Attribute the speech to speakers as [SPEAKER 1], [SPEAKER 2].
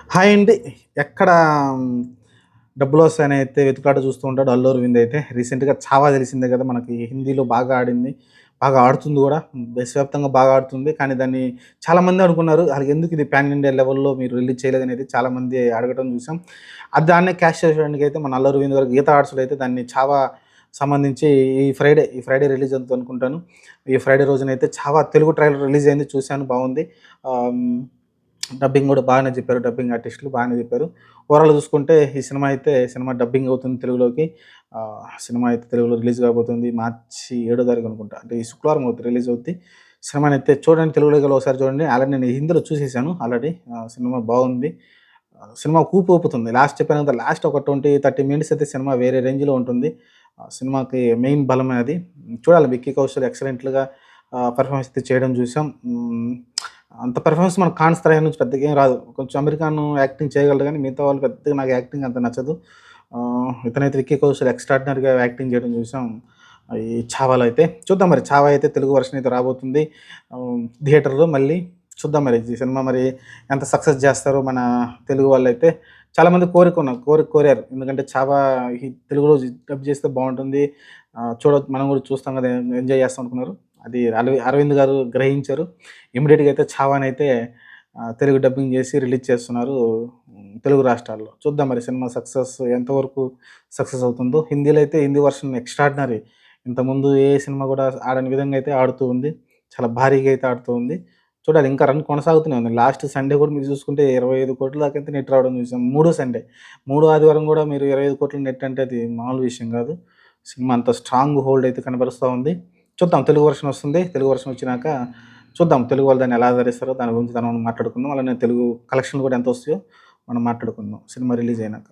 [SPEAKER 1] Hi అండి. ఎక్కడ డబ్బులొస్తాయని అయితే వెతుకులాట చూస్తూ ఉంటాడు అల్లు అరవింద్ అయితే. రీసెంట్‌గా 'చావా' తెలిసిందే కదా! మనకి హిందీలో బాగా ఆడింది. బాగా ఆడుతుంది గూడా. దేశవ్యాప్తంగా బాగా ఆడుతుంది. కానీ దాన్ని చాలామంది అనుకున్నారు. ఎందుకు ఇది పాన్ ఇండియా లెవెల్‌లో మీరు రిలీజ్ చేయలేదనేది చాలామంది అడగటం చూసాం. దాన్నే క్యాష్ చేసేయడానికైతే మన అల్లు అరవింద్ గారు గీతా ఆర్ట్స్‌లో అయితే దాన్ని 'చావా' సంబంధించి ఈ ఫ్రైడే రిలీజ్ అవుతుంది అనుకుంటాను. ఈ Friday రోజునైతే 'Chhaava' Telugu trailer release అయింది. చూశాను బావుంది. ఆహ్, డబ్బింగ్ గూడా బాగానే చెప్పారు. డబ్బింగ్ ఆర్టిస్టులు బాగానే చెప్పారు. ఓవరాల్‌గా చూసుకుంటే సినిమా డబ్బింగ్ అవుతుంది తెలుగులోకి. సినిమా అయితే తెలుగులో రిలీజ్ కాబోతుంది. మార్చి 7 తారీఖు అనుకుంటా. అంటే ఈ శుక్రవారం అవుద్ది రిలీజ్ అవుద్ది. సినిమానైతే చూడండి తెలుగులో గల ఒకసారి చూడండి. ఆల్రెడీ నేను హిందీలో చూసేసాను ఆల్రెడీ. సినిమా బాగుంది. సినిమా ఊపుతుంది. లాస్ట్ చెప్పాను కదా! లాస్ట్ ఒక 20, 30 మినిట్స్ అయితే సినిమా వేరే రేంజ్‌లో ఉంటుంది. సినిమాకి మెయిన్ బలమే అది. చూడాలి, విక్కీ కౌశల్ ఎక్సలెంట్‌గా పెర్ఫార్మెన్స్ అయితే చేయడం చూసాం. అంత పెర్ఫార్మెన్స్ మన 'ఖాన్' స్థాయి నుంచి పెద్దగా ఏం రాదు. కొంచెం 'అమీర్ ఖాన్' యాక్టింగ్ చేయగలడు గానీ, మిగతా వాళ్ళు పెద్దగా నాకు యాక్టింగ్ అంత నచ్చదు. ఇతనైతే 'విక్కీ కౌశల్' ఎక్స్ట్రార్డినరీగా యాక్టింగ్ చేయడం చూసాం. ఈ 'చావా'లో అయితే. చూద్దాం మరి 'చావా' అయితే తెలుగు వర్షన్ అయితే రాబోతుంది. థియేటర్‌లో మళ్ళీ చూద్దాం మరి ఈ సినిమా మరి ఎంత సక్సెస్ చేస్తారో మన తెలుగు వాళ్ళైతే. చాలామంది కోరారు. ఎందుకంటే 'చావా' తెలుగులో డబ్ చేస్తే బావుంటుంది. మనం కూడా చూస్తాం కదా! ఎంజాయ్ చేస్తాం అనుకున్నారు. అది అరవింద్ గారు గ్రహించారు. ఇమ్మీడియేట్‌గా అయితే 'చావా'నైతే తెలుగు డబ్బింగ్ చేసి రిలీజ్ చేస్తున్నారు తెలుగు రాష్ట్రాల్లో. చూద్దాం మరి సినిమా ఎంతవరకు సక్సెస్ అవుతుందో. హిందీలో అయితే హిందీ వర్షన్ ఎక్స్ట్రార్డినరీ. ఇంతకుముందు ఏ సినిమా కూడా ఆడని విధంగా అయితే ఆడుతూ ఉంది. చాలా భారీగా అయితే ఆడుతూ ఉంది. చూడాలి, ఇంకా రన్ కొనసాగుతూనే ఉంది. లాస్ట్ సండే కూడా మీరు చూసుకుంటే 25,00,00,000 దాకా అయితే నెట్ రావడం చూసాం. మూడో సండే. మూడో ఆదివారం కూడా మీరు 25,00,00,000 నెట్ అంటే అది మామూలు విషయం కాదు. సినిమా అంత స్ట్రాంగ్ హోల్డ్ అయితే కనబరుస్తా ఉంది. చూద్దాం, తెలుగు వర్షన్ వస్తుంది. తెలుగు వర్షన్ వచ్చినాక చూద్దాం తెలుగు వాళ్ళు దాన్ని ఎలా ఆదరిస్తారో దాని గురించి మనం మాట్లాడుకుందాం. అలానే తెలుగు కలెక్షన్‌లు కూడా ఎంతొస్తాయో మనం మాట్లాడుకుందాం సినిమా రిలీజ్ అయినాక.